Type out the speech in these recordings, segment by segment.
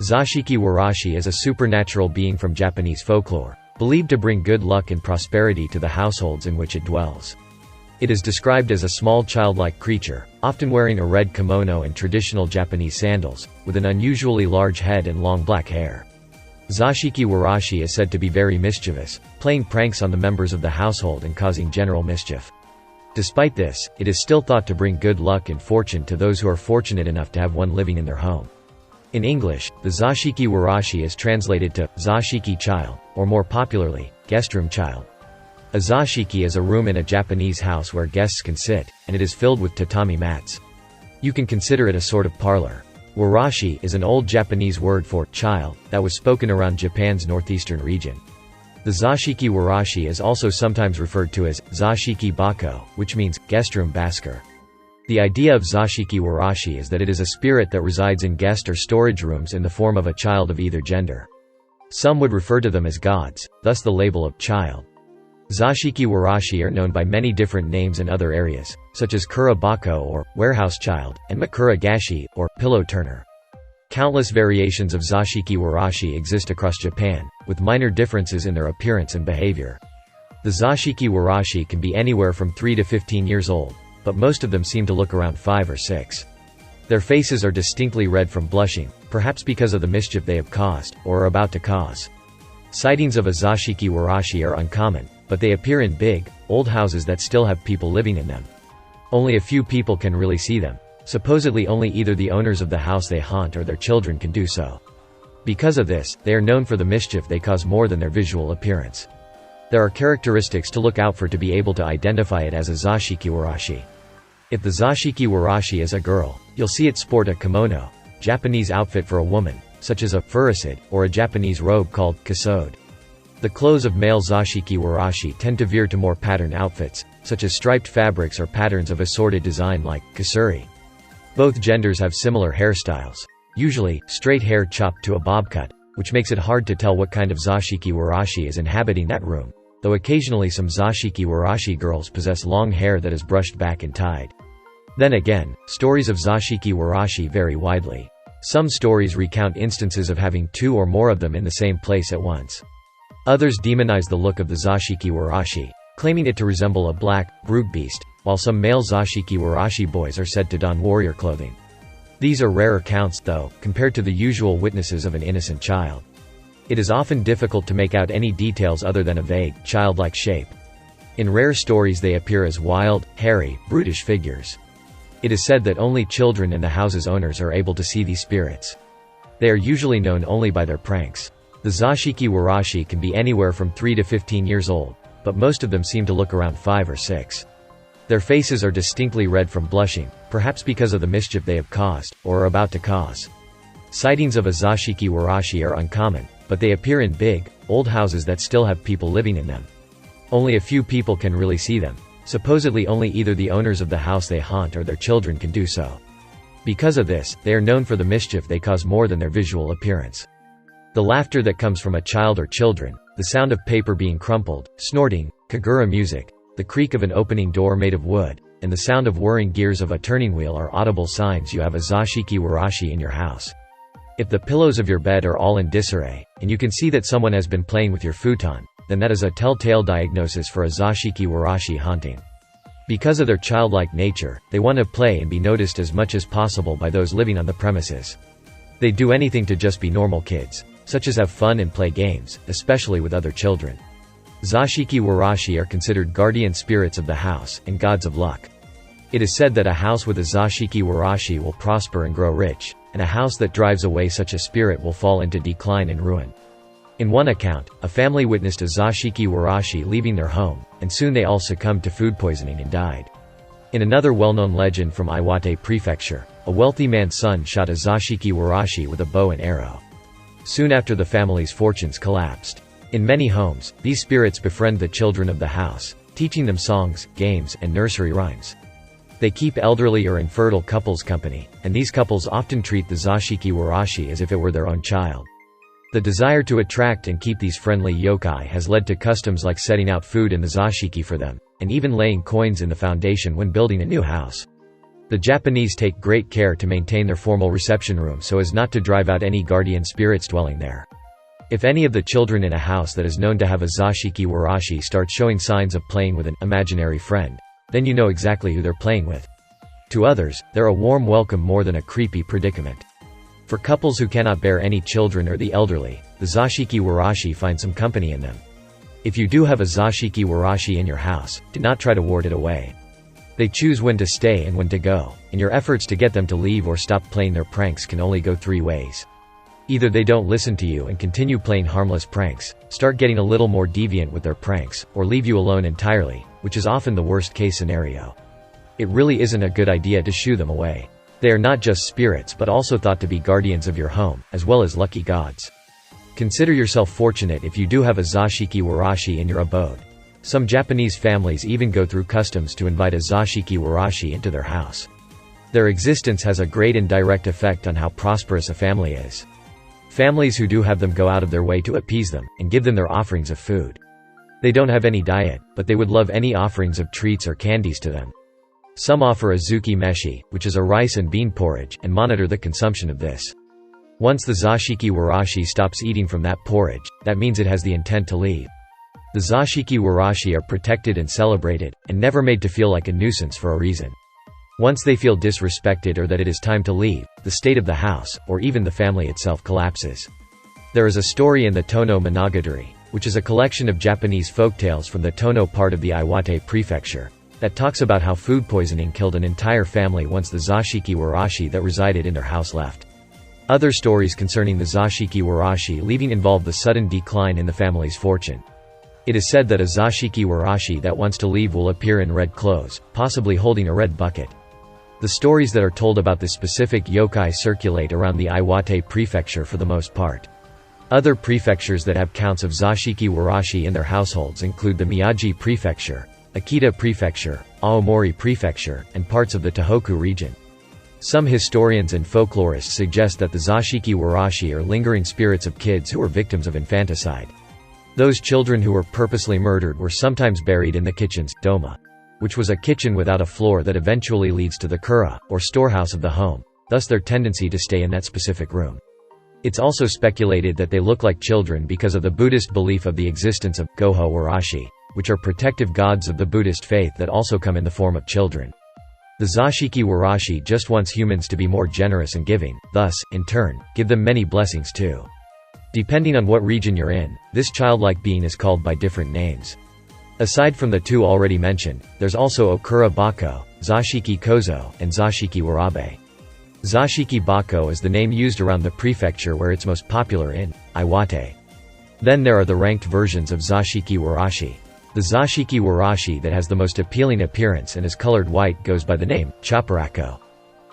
Zashiki Warashi is a supernatural being from Japanese folklore, believed to bring good luck and prosperity to the households in which it dwells. It is described as a small childlike creature, often wearing a red kimono and traditional Japanese sandals, with an unusually large head and long black hair. Zashiki Warashi is said to be very mischievous, playing pranks on the members of the household and causing general mischief. Despite this, it is still thought to bring good luck and fortune to those who are fortunate enough to have one living in their home. In English, the Zashiki Warashi is translated to Zashiki child, or more popularly, guest room child. A zashiki is a room in a Japanese house where guests can sit, and it is filled with tatami mats. You can consider it a sort of parlor. Warashi is an old Japanese word for child that was spoken around Japan's northeastern region. The Zashiki Warashi is also sometimes referred to as Zashiki Bako, which means guest room basker. The idea of Zashiki Warashi is that it is a spirit that resides in guest or storage rooms in the form of a child of either gender. Some would refer to them as gods, thus the label of child. Zashiki Warashi are known by many different names in other areas, such as Kura Bako or warehouse child, and Makura Gashi, or pillow turner. Countless variations of Zashiki Warashi exist across Japan, with minor differences in their appearance and behavior. The Zashiki Warashi can be anywhere from 3 to 15 years old, but most of them seem to look around 5 or 6. Their faces are distinctly red from blushing, perhaps because of the mischief they have caused, or are about to cause. Sightings of a Zashiki Warashi are uncommon, but they appear in big, old houses that still have people living in them. Only a few people can really see them. Supposedly only either the owners of the house they haunt or their children can do so. Because of this, they are known for the mischief they cause more than their visual appearance. There are characteristics to look out for to be able to identify it as a Zashiki Warashi. If the Zashiki Warashi is a girl, you'll see it sport a kimono, Japanese outfit for a woman, such as a furisode, or a Japanese robe called kasode. The clothes of male Zashiki Warashi tend to veer to more patterned outfits, such as striped fabrics or patterns of assorted design like kasuri. Both genders have similar hairstyles. Usually, straight hair chopped to a bob cut, which makes it hard to tell what kind of Zashiki Warashi is inhabiting that room, though occasionally some Zashiki Warashi girls possess long hair that is brushed back and tied. Then again, stories of Zashiki Warashi vary widely. Some stories recount instances of having 2 or more of them in the same place at once. Others demonize the look of the Zashiki Warashi, claiming it to resemble a black, brute beast, while some male Zashiki Warashi boys are said to don warrior clothing. These are rare accounts though, compared to the usual witnesses of an innocent child. It is often difficult to make out any details other than a vague, childlike shape. In rare stories they appear as wild, hairy, brutish figures. It is said that only children and the house's owners are able to see these spirits. They are usually known only by their pranks. The Zashiki Warashi can be anywhere from 3 to 15 years old, but most of them seem to look around 5 or 6. Their faces are distinctly red from blushing, perhaps because of the mischief they have caused, or are about to cause. Sightings of a Zashiki Warashi are uncommon, but they appear in big, old houses that still have people living in them. Only a few people can really see them. Supposedly only either the owners of the house they haunt or their children can do so. Because of this, they are known for the mischief they cause more than their visual appearance. The laughter that comes from a child or children, the sound of paper being crumpled, snorting, kagura music, the creak of an opening door made of wood, and the sound of whirring gears of a turning wheel are audible signs you have a Zashiki Warashi in your house. If the pillows of your bed are all in disarray, and you can see that someone has been playing with your futon, then that is a telltale diagnosis for a Zashiki Warashi haunting. Because of their childlike nature, they want to play and be noticed as much as possible by those living on the premises. They do anything to just be normal kids, such as have fun and play games, especially with other children. Zashiki Warashi are considered guardian spirits of the house, and gods of luck. It is said that a house with a Zashiki Warashi will prosper and grow rich, and a house that drives away such a spirit will fall into decline and ruin. In one account, a family witnessed a Zashiki Warashi leaving their home, and soon they all succumbed to food poisoning and died. In another well-known legend from Iwate Prefecture, a wealthy man's son shot a Zashiki Warashi with a bow and arrow. Soon after the family's fortunes collapsed. In many homes, these spirits befriend the children of the house, teaching them songs, games, and nursery rhymes. They keep elderly or infertile couples company, and these couples often treat the Zashiki Warashi as if it were their own child. The desire to attract and keep these friendly yokai has led to customs like setting out food in the Zashiki for them, and even laying coins in the foundation when building a new house. The Japanese take great care to maintain their formal reception room so as not to drive out any guardian spirits dwelling there. If any of the children in a house that is known to have a Zashiki Warashi start showing signs of playing with an imaginary friend, then you know exactly who they're playing with. To others, they're a warm welcome more than a creepy predicament. For couples who cannot bear any children or the elderly, the Zashiki Warashi find some company in them. If you do have a Zashiki Warashi in your house, do not try to ward it away. They choose when to stay and when to go, and your efforts to get them to leave or stop playing their pranks can only go three ways. Either they don't listen to you and continue playing harmless pranks, start getting a little more deviant with their pranks, or leave you alone entirely, which is often the worst case scenario. It really isn't a good idea to shoo them away. They are not just spirits but also thought to be guardians of your home, as well as lucky gods. Consider yourself fortunate if you do have a Zashiki Warashi in your abode. Some Japanese families even go through customs to invite a Zashiki Warashi into their house. Their existence has a great and direct effect on how prosperous a family is. Families who do have them go out of their way to appease them, and give them their offerings of food. They don't have any diet, but they would love any offerings of treats or candies to them. Some offer a zuki meshi, which is a rice and bean porridge, and monitor the consumption of this. Once the Zashiki Warashi stops eating from that porridge, that means it has the intent to leave. The Zashiki Warashi are protected and celebrated, and never made to feel like a nuisance for a reason. Once they feel disrespected or that it is time to leave, the state of the house, or even the family itself collapses. There is a story in the Tono Monogatari, which is a collection of Japanese folktales from the Tono part of the Iwate prefecture, that talks about how food poisoning killed an entire family once the Zashiki Warashi that resided in their house left. Other stories concerning the Zashiki Warashi leaving involve the sudden decline in the family's fortune. It is said that a Zashiki Warashi that wants to leave will appear in red clothes, possibly holding a red bucket. The stories that are told about this specific yokai circulate around the Iwate prefecture for the most part. Other prefectures that have counts of Zashiki Warashi in their households include the Miyagi prefecture, Akita Prefecture, Aomori Prefecture, and parts of the Tohoku region. Some historians and folklorists suggest that the Zashiki Warashi are lingering spirits of kids who were victims of infanticide. Those children who were purposely murdered were sometimes buried in the kitchen's doma, which was a kitchen without a floor that eventually leads to the kura, or storehouse of the home, thus their tendency to stay in that specific room. It's also speculated that they look like children because of the Buddhist belief of the existence of Goho Warashi, which are protective gods of the Buddhist faith that also come in the form of children. The Zashiki Warashi just wants humans to be more generous and giving, thus, in turn, give them many blessings too. Depending on what region you're in, this childlike being is called by different names. Aside from the two already mentioned, there's also Okura Bako, Zashiki Kozo, and Zashiki Warabe. Zashiki Bako is the name used around the prefecture where it's most popular in Iwate. Then there are the ranked versions of Zashiki Warashi. The Zashiki Warashi that has the most appealing appearance and is colored white goes by the name Chaparako.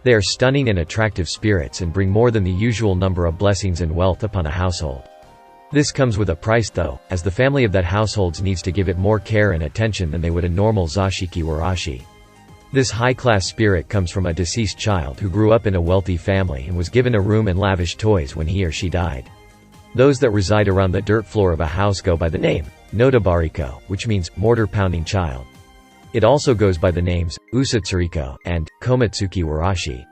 They are stunning and attractive spirits and bring more than the usual number of blessings and wealth upon a household. This comes with a price though, as the family of that household needs to give it more care and attention than they would a normal Zashiki Warashi. This high-class spirit comes from a deceased child who grew up in a wealthy family and was given a room and lavish toys when he or she died. Those that reside around the dirt floor of a house go by the name Notabariko, which means mortar-pounding child. It also goes by the names Usatsuriko and Komatsuki Warashi.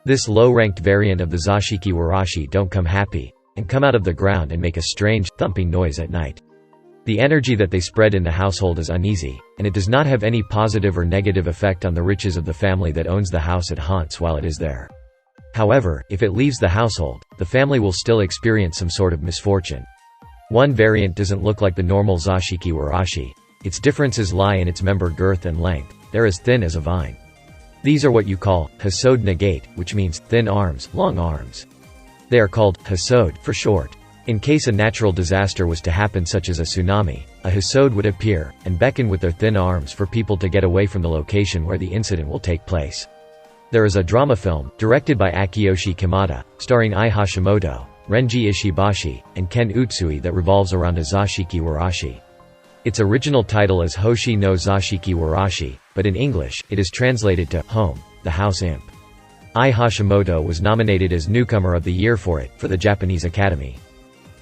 This low-ranked variant of the Zashiki Warashi don't come happy, and come out of the ground and make a strange, thumping noise at night. The energy that they spread in the household is uneasy, and it does not have any positive or negative effect on the riches of the family that owns the house it haunts while it is there. However, if it leaves the household, the family will still experience some sort of misfortune. One variant doesn't look like the normal Zashiki Warashi. Its differences lie in its member girth and length. They're as thin as a vine. These are what you call hasode negate, which means thin arms, long arms. They are called hasode for short. In case a natural disaster was to happen such as a tsunami, a hasode would appear, and beckon with their thin arms for people to get away from the location where the incident will take place. There is a drama film, directed by Akiyoshi Kimata, starring Ai Hashimoto, Renji Ishibashi, and Ken Utsui that revolves around a Zashiki Warashi. Its original title is Hoshi no Zashiki Warashi, but in English, it is translated to Home, the House Imp. Ai Hashimoto was nominated as Newcomer of the Year for the Japanese Academy.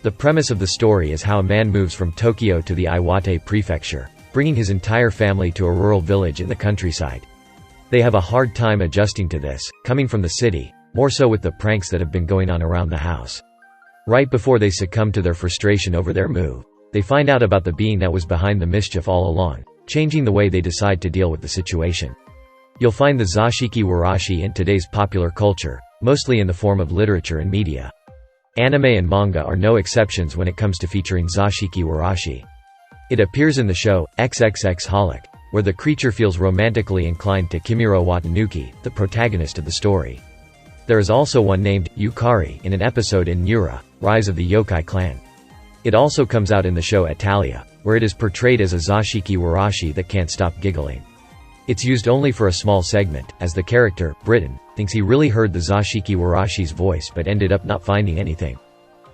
The premise of the story is how a man moves from Tokyo to the Iwate prefecture, bringing his entire family to a rural village in the countryside. They have a hard time adjusting to this, coming from the city, more so with the pranks that have been going on around the house. Right before they succumb to their frustration over their move, they find out about the being that was behind the mischief all along, changing the way they decide to deal with the situation. You'll find the Zashiki Warashi in today's popular culture, mostly in the form of literature and media. Anime and manga are no exceptions when it comes to featuring Zashiki Warashi. It appears in the show, XXX Holic, where the creature feels romantically inclined to Kimiro Watanuki, the protagonist of the story. There is also one named Yukari in an episode in Nura, Rise of the Yokai clan. It also comes out in the show Atalia, where it is portrayed as a Zashiki Warashi that can't stop giggling. It's used only for a small segment, as the character, Britain, thinks he really heard the Zashiki Warashi's voice but ended up not finding anything.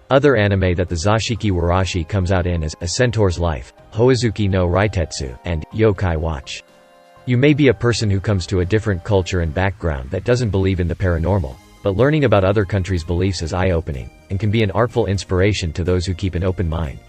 Other anime that the Zashiki Warashi comes out in is A Centaur's Life, Hoizuki no Raitetsu, and Yokai Watch. You may be a person who comes to a different culture and background that doesn't believe in the paranormal, but learning about other countries' beliefs is eye-opening, and can be an artful inspiration to those who keep an open mind.